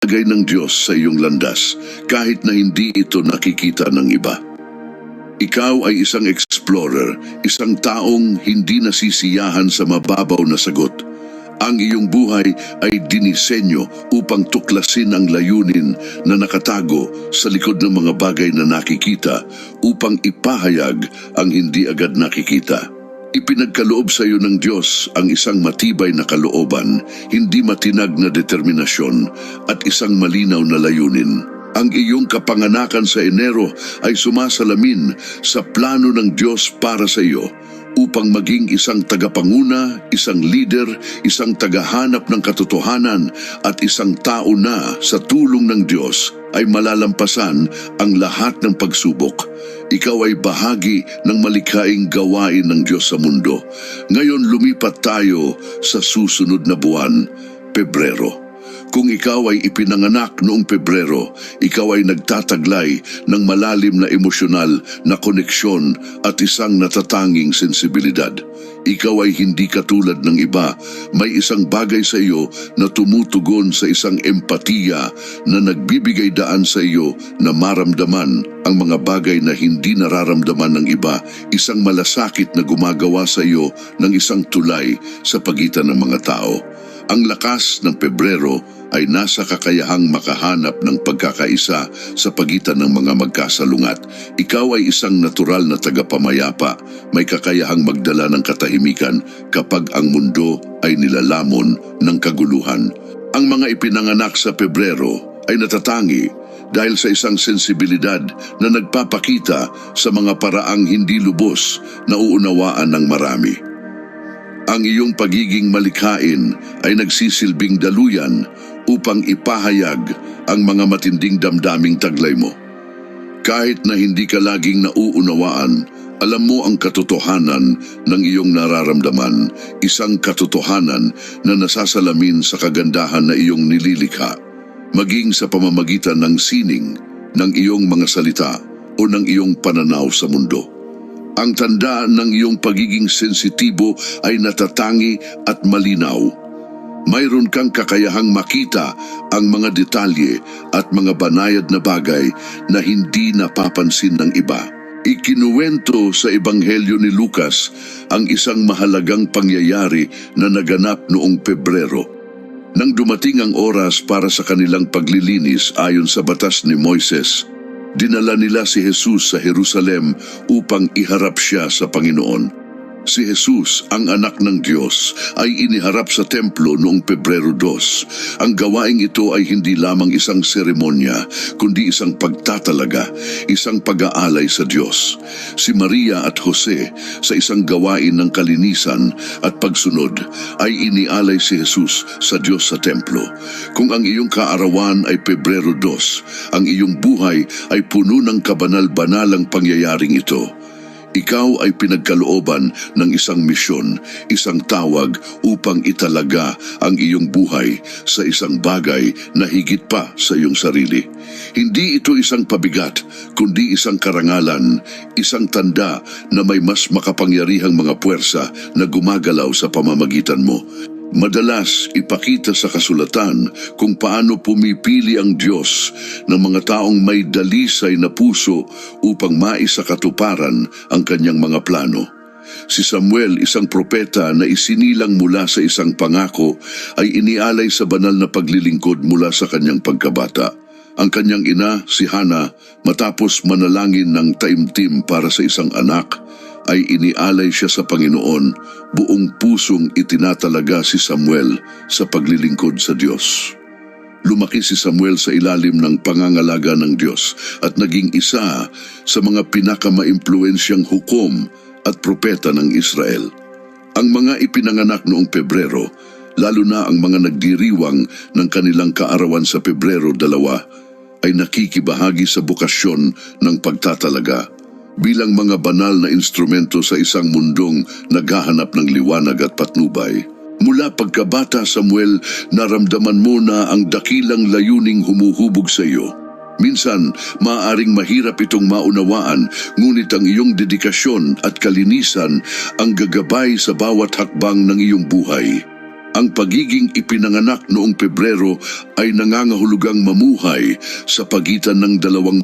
bagay ng Diyos sa iyong landas kahit na hindi ito nakikita ng iba. Ikaw ay isang explorer, isang taong hindi nasisiyahan sa mababaw na sagot. Ang iyong buhay ay dinisenyo upang tuklasin ang layunin na nakatago sa likod ng mga bagay na nakikita upang ipahayag ang hindi agad nakikita. Ipinagkaloob sa iyo ng Diyos ang isang matibay na kalooban, hindi matinag na determinasyon at isang malinaw na layunin. Ang iyong kapanganakan sa Enero ay sumasalamin sa plano ng Diyos para sa iyo upang maging isang tagapanguna, isang leader, isang tagahanap ng katotohanan at isang tao na sa tulong ng Diyos ay malalampasan ang lahat ng pagsubok. Ikaw ay bahagi ng malikhaing gawain ng Diyos sa mundo. Ngayon lumipat tayo sa susunod na buwan, Pebrero. Kung ikaw ay ipinanganak noong Pebrero, ikaw ay nagtataglay ng malalim na emosyonal na koneksyon at isang natatanging sensibilidad. Ikaw ay hindi katulad ng iba. May isang bagay sa iyo na tumutugon sa isang empatiya na nagbibigay daan sa iyo na maramdaman ang mga bagay na hindi nararamdaman ng iba. Isang malasakit na gumagawa sa iyo ng isang tulay sa pagitan ng mga tao. Ang lakas ng Pebrero ay nasa kakayahang makahanap ng pagkakaisa sa pagitan ng mga magkasalungat. Ikaw ay isang natural na tagapamayapa, may kakayahang magdala ng katahimikan kapag ang mundo ay nilalamon ng kaguluhan. Ang mga ipinanganak sa Pebrero ay natatangi dahil sa isang sensibilidad na nagpapakita sa mga paraang hindi lubos na uunawaan ng marami. Ang iyong pagiging malikhain ay nagsisilbing daluyan upang ipahayag ang mga matinding damdaming taglay mo. Kahit na hindi ka laging nauunawaan, alam mo ang katotohanan ng iyong nararamdaman, isang katotohanan na nasasalamin sa kagandahan na iyong nililikha, maging sa pamamagitan ng sining ng iyong mga salita o ng iyong pananaw sa mundo. Ang tanda ng iyong pagiging sensitibo ay natatangi at malinaw. Mayroon kang kakayahang makita ang mga detalye at mga banayad na bagay na hindi napapansin ng iba. Ikinuwento sa Ebanghelyo ni Lucas ang isang mahalagang pangyayari na naganap noong Pebrero. Nang dumating ang oras para sa kanilang paglilinis ayon sa batas ni Moises, dinala nila si Jesus sa Jerusalem upang iharap siya sa Panginoon. Si Jesus, ang anak ng Diyos, ay iniharap sa templo noong Pebrero 2. Ang gawaing ito ay hindi lamang isang seremonya, kundi isang pagtatalaga, isang pag-aalay sa Diyos. Si Maria at Jose, sa isang gawain ng kalinisan at pagsunod, ay inialay si Jesus sa Diyos sa templo. Kung ang iyong kaarawan ay Pebrero 2, ang iyong buhay ay puno ng kabanal-banalang pangyayaring ito. Ikaw ay pinagkalooban ng isang misyon, isang tawag upang italaga ang iyong buhay sa isang bagay na higit pa sa iyong sarili. Hindi ito isang pabigat, kundi isang karangalan, isang tanda na may mas makapangyarihang mga puwersa na gumagalaw sa pamamagitan mo. Madalas ipakita sa kasulatan kung paano pumipili ang Diyos ng mga taong may dalisay na puso upang maisakatuparan ang kanyang mga plano. Si Samuel, isang propeta na isinilang mula sa isang pangako, ay inialay sa banal na paglilingkod mula sa kanyang pagkabata. Ang kanyang ina, si Hana, matapos manalangin ng taimtim para sa isang anak, ay inialay siya sa Panginoon. Buong pusong itinatalaga si Samuel sa paglilingkod sa Diyos. Lumaki si Samuel sa ilalim ng pangangalaga ng Diyos at naging isa sa mga pinakamaimpluwensyang hukom at propeta ng Israel. Ang mga ipinanganak noong Pebrero, lalo na ang mga nagdiriwang ng kanilang kaarawan sa Pebrero 2, ay nakikibahagi sa bukasyon ng pagtatalaga bilang mga banal na instrumento sa isang mundong naghahanap ng liwanag at patnubay. Mula pagkabata, Samuel, naramdaman mo na ang dakilang layuning humuhubog sa iyo. Minsan, maaaring mahirap itong maunawaan, ngunit ang iyong dedikasyon at kalinisan ang gagabay sa bawat hakbang ng iyong buhay. Ang pagiging ipinanganak noong Pebrero ay nangangahulugang mamuhay sa pagitan ng dalawang